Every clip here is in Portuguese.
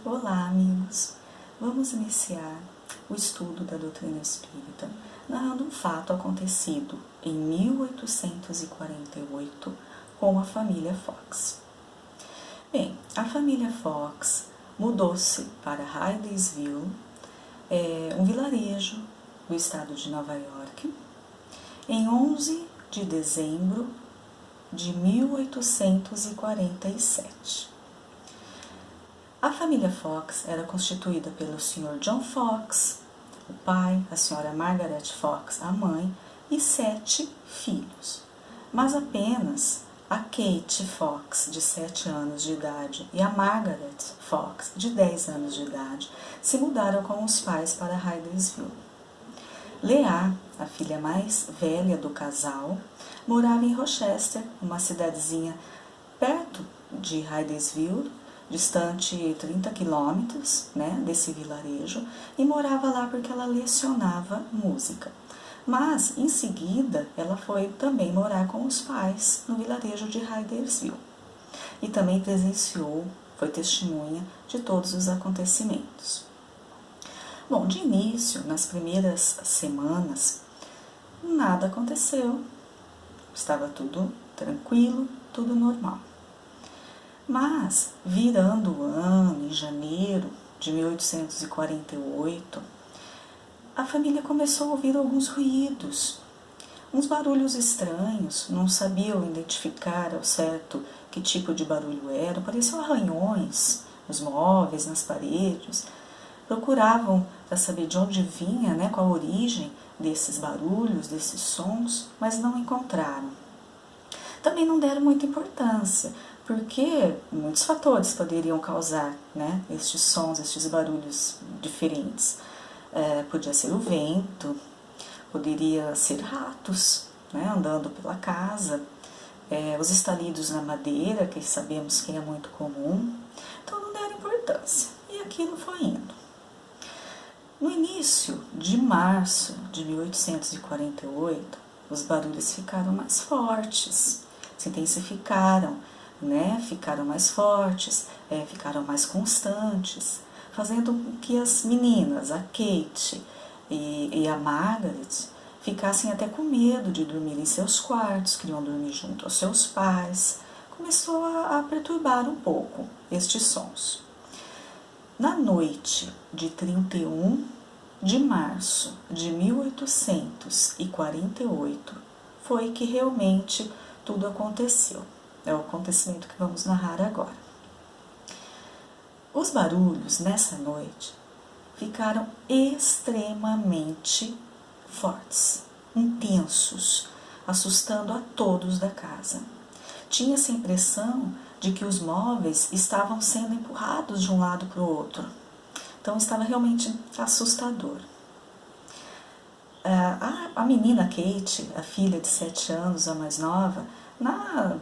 Olá, amigos! Vamos iniciar o estudo da doutrina espírita narrando um fato acontecido em 1848 com a família Fox. Bem, a família Fox mudou-se para Hydesville, um vilarejo do estado de Nova York, em 11 de dezembro de 1847. A família Fox era constituída pelo Sr. John Fox, o pai, a Sra. Margaret Fox, a mãe, e 7 filhos. Mas apenas a Kate Fox, de 7 anos de idade, e a Margaret Fox, de 10 anos de idade, se mudaram com os pais para Hydesville. Leah, a filha mais velha do casal, morava em Rochester, uma cidadezinha perto de Hydesville, distante 30 quilômetros, desse vilarejo, e morava lá porque ela lecionava música. Mas, em seguida, ela foi também morar com os pais no vilarejo de Hydesville. E também presenciou, foi testemunha de todos os acontecimentos. Bom, de início, nas primeiras semanas, nada aconteceu. Estava tudo tranquilo, tudo normal. Mas, virando o ano, em janeiro de 1848, a família começou a ouvir alguns ruídos, uns barulhos estranhos, não sabiam identificar ao certo que tipo de barulho era, pareciam arranhões nos móveis, nas paredes. Procuravam para saber de onde vinha, qual a origem desses barulhos, desses sons, mas não encontraram. Também não deram muita importância, porque muitos fatores poderiam causar estes sons, estes barulhos diferentes. Podia ser o vento, poderia ser ratos andando pela casa, os estalidos na madeira, que sabemos que é muito comum. Então não deram importância, e aquilo foi indo. No início de março de 1848, os barulhos ficaram mais fortes, se intensificaram, ficaram mais fortes, ficaram mais constantes, fazendo com que as meninas, a Kate e a Margaret, ficassem até com medo de dormir em seus quartos, queriam dormir junto aos seus pais. Começou a perturbar um pouco estes sons. Na noite de 31 de março de 1848, foi que realmente tudo aconteceu. É o acontecimento que vamos narrar agora. Os barulhos nessa noite ficaram extremamente fortes, intensos, assustando a todos da casa. Tinha-se a impressão de que os móveis estavam sendo empurrados de um lado para o outro. Então estava realmente assustador. A menina Kate, a filha de 7 anos, a mais nova, na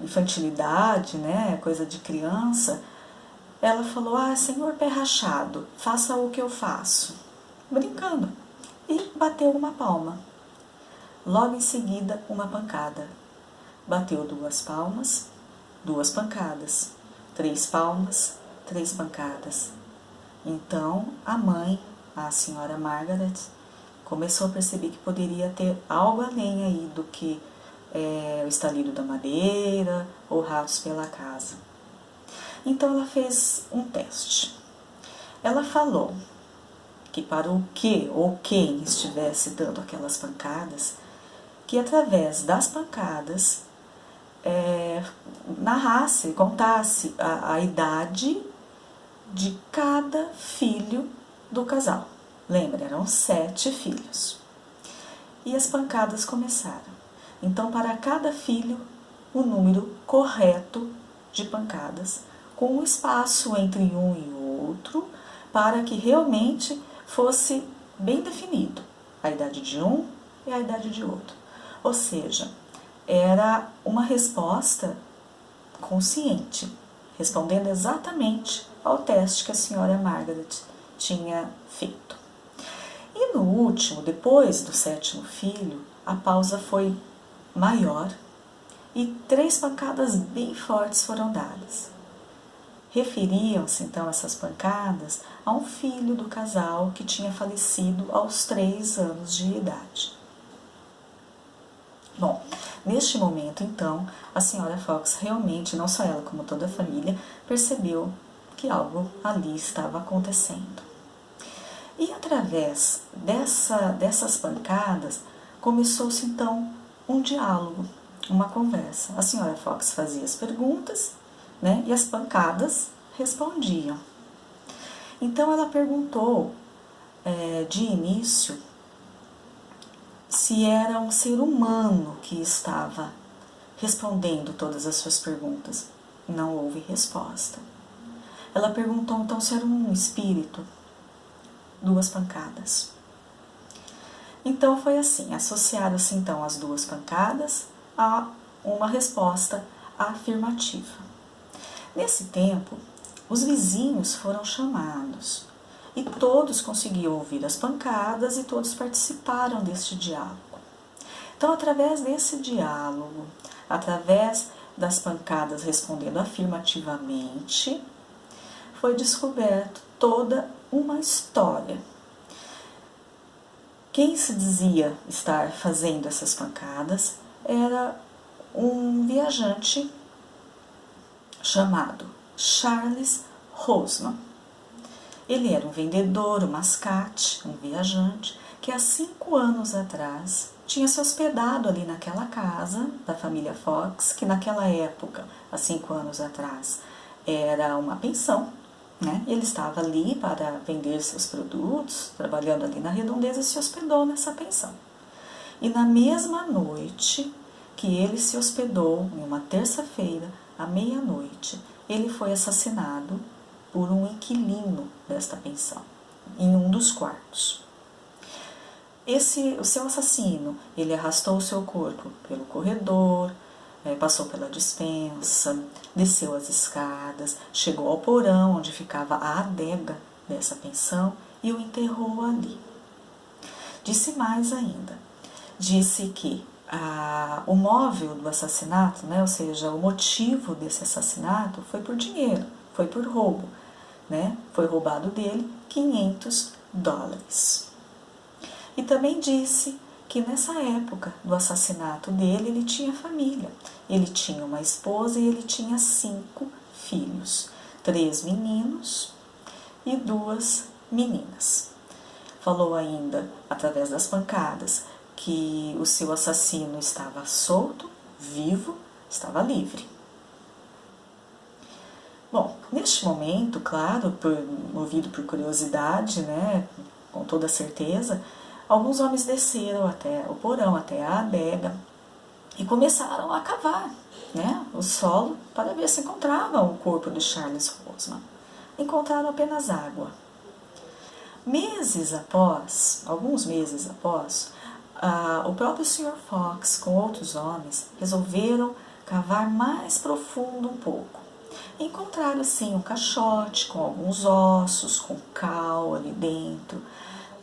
infantilidade, coisa de criança, ela falou: Senhor pé rachado, faça o que eu faço, brincando, e bateu uma palma. Logo em seguida, uma pancada. Bateu 2 palmas, 2 pancadas, 3 palmas, 3 pancadas. Então, a mãe, a senhora Margaret, começou a perceber que poderia ter algo além aí do que o estalido da madeira ou ratos pela casa. Então ela fez um teste. Ela falou que para o que ou quem estivesse dando aquelas pancadas, que através das pancadas narrasse, contasse a idade de cada filho do casal. Lembra, eram 7 filhos. E as pancadas começaram. Então, para cada filho, o número correto de pancadas, com um espaço entre um e outro, para que realmente fosse bem definido a idade de um e a idade de outro. Ou seja, era uma resposta consciente, respondendo exatamente ao teste que a senhora Margaret tinha feito. E no último, depois do 7º filho, a pausa foi maior e 3 pancadas bem fortes foram dadas. referiam-se então essas pancadas a um filho do casal que tinha falecido aos 3 anos de idade. Bom, neste momento então, a senhora Fox realmente, não só ela como toda a família, percebeu que algo ali estava acontecendo. E através dessas pancadas, começou-se então um diálogo, uma conversa. A senhora Fox fazia as perguntas, né, e as pancadas respondiam. Então ela perguntou de início se era um ser humano que estava respondendo todas as suas perguntas. Não houve resposta. Ela perguntou então se era um espírito. 2 pancadas. Então foi assim, associaram-se então as 2 pancadas a uma resposta afirmativa. Nesse tempo, os vizinhos foram chamados e todos conseguiam ouvir as pancadas e todos participaram deste diálogo. Então, através desse diálogo, através das pancadas respondendo afirmativamente, foi descoberto toda uma história. Quem se dizia estar fazendo essas pancadas era um viajante chamado Charles Roseman. Ele era um vendedor, um mascate, um viajante, que há 5 anos atrás tinha se hospedado ali naquela casa da família Fox, que naquela época, há 5 anos atrás, era uma pensão, né? Ele estava ali para vender seus produtos, trabalhando ali na redondeza, e se hospedou nessa pensão. E na mesma noite que ele se hospedou, em uma terça-feira, à meia-noite, ele foi assassinado por um inquilino desta pensão, em um dos quartos. O seu assassino, ele arrastou o seu corpo pelo corredor, passou pela despensa, desceu as escadas, chegou ao porão onde ficava a adega dessa pensão e o enterrou ali. Disse mais ainda, disse que o móvel do assassinato, né, ou seja, o motivo desse assassinato foi por dinheiro, foi por roubo, né, foi roubado dele $500. E também disse que nessa época do assassinato dele, ele tinha família. Ele tinha uma esposa e ele tinha 5 filhos, 3 meninos e 2 meninas. Falou ainda, através das pancadas, que o seu assassino estava solto, vivo, estava livre. Bom, neste momento, claro, movido por curiosidade, né, com toda certeza, alguns homens desceram até o porão, até a adega, e começaram a cavar, né, o solo para ver se encontravam o corpo de Charles Roseman. Encontraram apenas água. Alguns meses após, o próprio Sr. Fox, com outros homens, resolveram cavar mais profundo um pouco. Encontraram, assim, um caixote com alguns ossos, com cal ali dentro,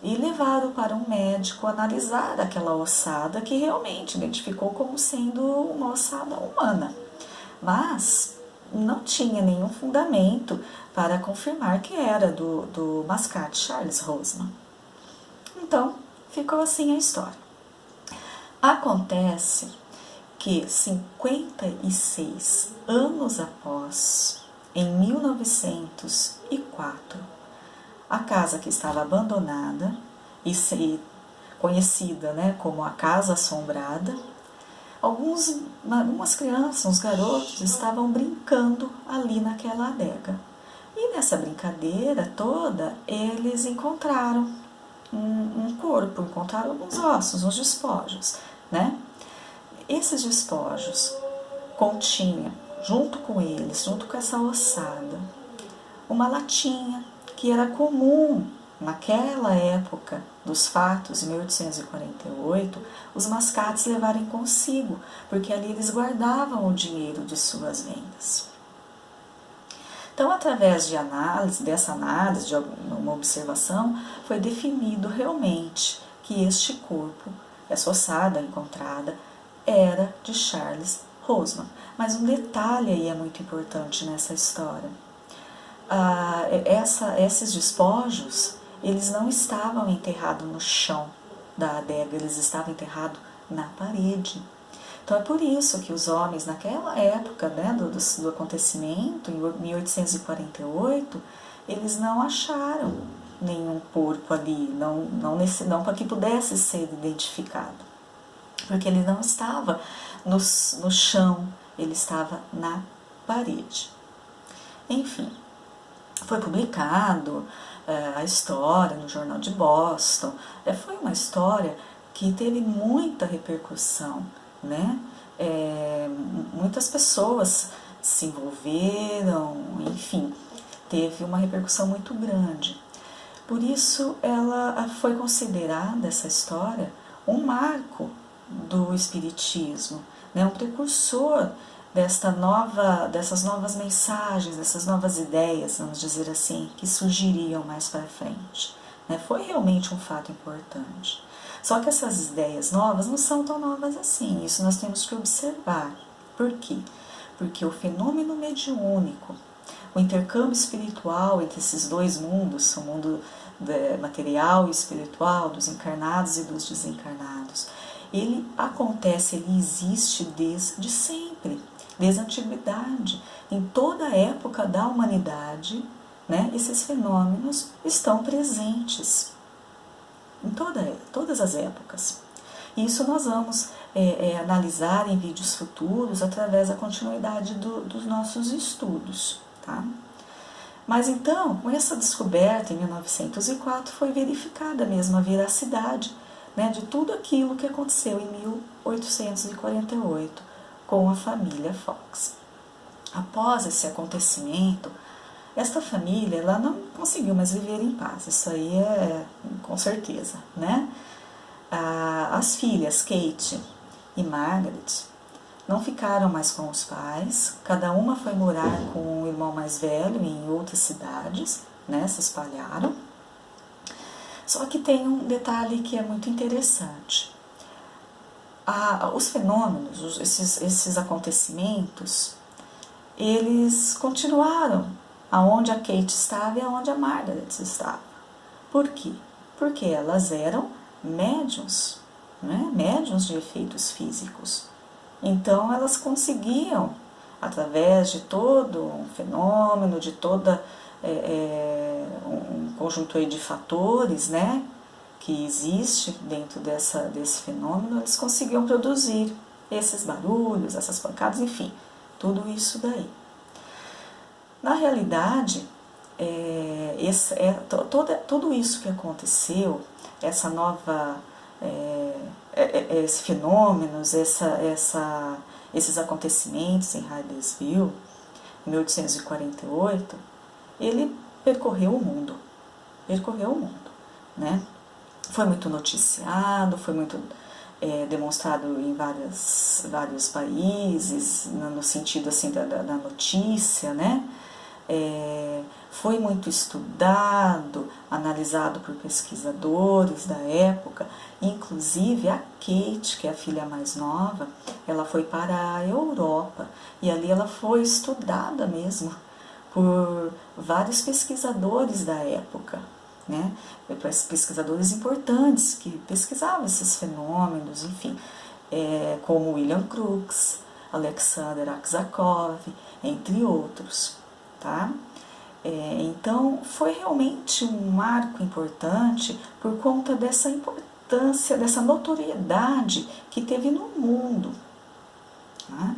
e levaram para um médico analisar aquela ossada, que realmente identificou como sendo uma ossada humana. Mas não tinha nenhum fundamento para confirmar que era do mascate Charles Roseman. Então, ficou assim a história. Acontece que 56 anos após, em 1904, a casa que estava abandonada e conhecida, né, como a Casa Assombrada, algumas crianças, uns garotos, estavam brincando ali naquela adega. E nessa brincadeira toda, eles encontraram um corpo, encontraram alguns ossos, uns despojos, né? Esses despojos continham, junto com eles, junto com essa ossada, uma latinha que era comum naquela época dos fatos, em 1848, os mascates levarem consigo, porque ali eles guardavam o dinheiro de suas vendas. Então, através dessa análise, de uma observação, foi definido realmente que este corpo, essa ossada encontrada, era de Charles Roseman. Mas um detalhe aí é muito importante nessa história. esses despojos, eles não estavam enterrados no chão da adega, eles estavam enterrados na parede. Então é por isso que os homens naquela época, né, do acontecimento, em 1848, eles não acharam nenhum corpo ali, não para que pudesse ser identificado, porque ele não estava no chão, ele estava na parede. Enfim, foi publicado a história no Jornal de Boston. Foi uma história que teve muita repercussão, né? Muitas pessoas se envolveram, enfim, teve uma repercussão muito grande. Por isso ela foi considerada, essa história, um marco do espiritismo, né? Um precursor dessas novas mensagens, dessas novas ideias, vamos dizer assim, que surgiriam mais para frente. Foi realmente um fato importante. Só que essas ideias novas não são tão novas assim, isso nós temos que observar. Por quê? Porque o fenômeno mediúnico, o intercâmbio espiritual entre esses dois mundos, o mundo material e espiritual, dos encarnados e dos desencarnados, ele acontece, ele existe desde sempre, desde a antiguidade. Em toda a época da humanidade, né, esses fenômenos estão presentes, em todas as épocas. Isso nós vamos analisar em vídeos futuros através da continuidade dos nossos estudos. Tá? Mas então, com essa descoberta em 1904, foi verificada mesmo a veracidade, né, de tudo aquilo que aconteceu em 1848 com a família Fox. Após esse acontecimento, esta família ela não conseguiu mais viver em paz, isso aí é com certeza, né? As filhas Kate e Margaret não ficaram mais com os pais, cada uma foi morar com o irmão mais velho em outras cidades, né? Se espalharam. Só que tem um detalhe que é muito interessante. Os fenômenos, esses acontecimentos, eles continuaram aonde a Kate estava e aonde a Margaret estava. Por quê? Porque elas eram médiuns, né? Médiuns de efeitos físicos. Então elas conseguiam, através de todo um fenômeno, de toda um conjunto aí de fatores, né, que existe dentro desse fenômeno, eles conseguiam produzir esses barulhos, essas pancadas, enfim, tudo isso daí. Na realidade, tudo isso que aconteceu, essa nova, esses fenômenos, esses acontecimentos em Hydesville, em 1848, ele percorreu o mundo, né? Foi muito noticiado, foi muito demonstrado em vários países, no sentido assim da notícia, né? Foi muito estudado, analisado por pesquisadores da época, inclusive a Kate, que é a filha mais nova, ela foi para a Europa e ali ela foi estudada mesmo por vários pesquisadores da época, né? Pesquisadores importantes que pesquisavam esses fenômenos, enfim, como William Crookes, Alexander Aksakov, entre outros, tá? Então foi realmente um marco importante por conta dessa importância, dessa notoriedade que teve no mundo, tá?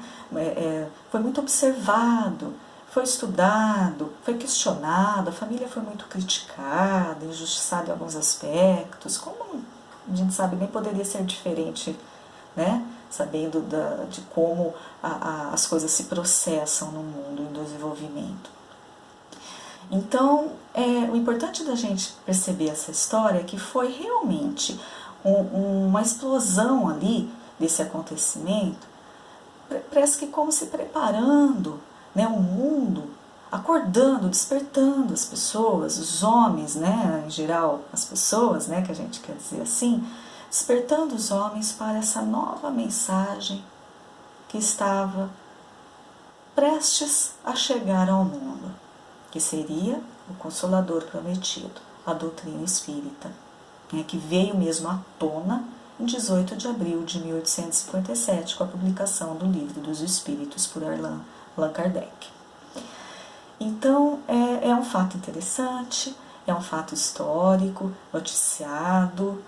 Foi muito observado, foi estudado, foi questionado, a família foi muito criticada, injustiçada em alguns aspectos, como a gente sabe, nem poderia ser diferente, né? Sabendo de como as coisas se processam no mundo em desenvolvimento. Então, o importante da gente perceber essa história é que foi realmente uma explosão ali desse acontecimento, parece que como se preparando, né, o mundo, acordando, despertando as pessoas, os homens, né, em geral as pessoas, né, que a gente quer dizer assim, despertando os homens para essa nova mensagem que estava prestes a chegar ao mundo. que seria o Consolador Prometido, a doutrina espírita, que veio mesmo à tona em 18 de abril de 1857, com a publicação do Livro dos Espíritos por Allan Kardec. Então, é um fato interessante, é um fato histórico, noticiado,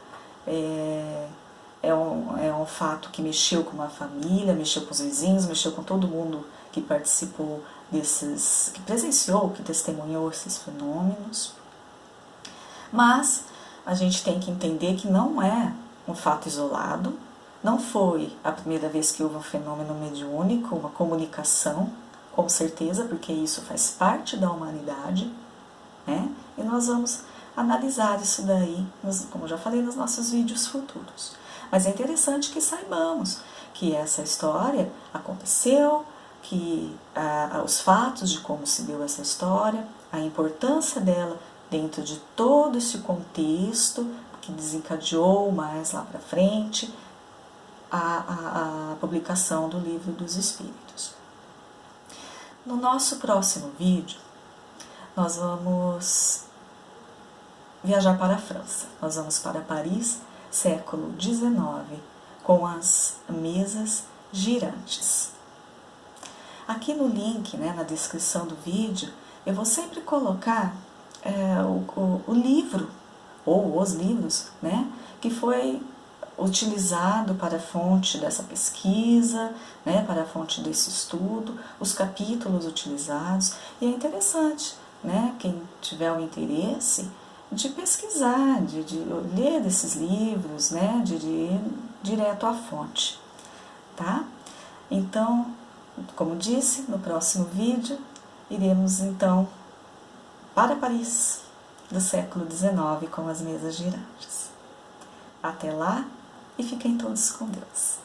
é um fato que mexeu com uma família, mexeu com os vizinhos, mexeu com todo mundo que participou que presenciou, que testemunhou esses fenômenos. Mas a gente tem que entender que não é um fato isolado, não foi a primeira vez que houve um fenômeno mediúnico, uma comunicação, com certeza, porque isso faz parte da humanidade, né? E nós vamos analisar isso daí, como eu já falei, nos nossos vídeos futuros. Mas é interessante que saibamos que essa história aconteceu, que os fatos de como se deu essa história, a importância dela dentro de todo esse contexto que desencadeou mais lá para frente a publicação do Livro dos Espíritos. No nosso próximo vídeo, nós vamos viajar para a França. Nós vamos para Paris, século XIX, com as mesas girantes. Aqui no link, na descrição do vídeo, eu vou sempre colocar o livro, ou os livros, que foi utilizado para a fonte dessa pesquisa, para a fonte desse estudo, os capítulos utilizados. E é interessante, quem tiver o interesse de pesquisar, de ler esses livros, de ir direto à fonte, tá? Então, como disse, no próximo vídeo, iremos então para Paris do século XIX com as mesas girantes. Até lá e fiquem todos com Deus.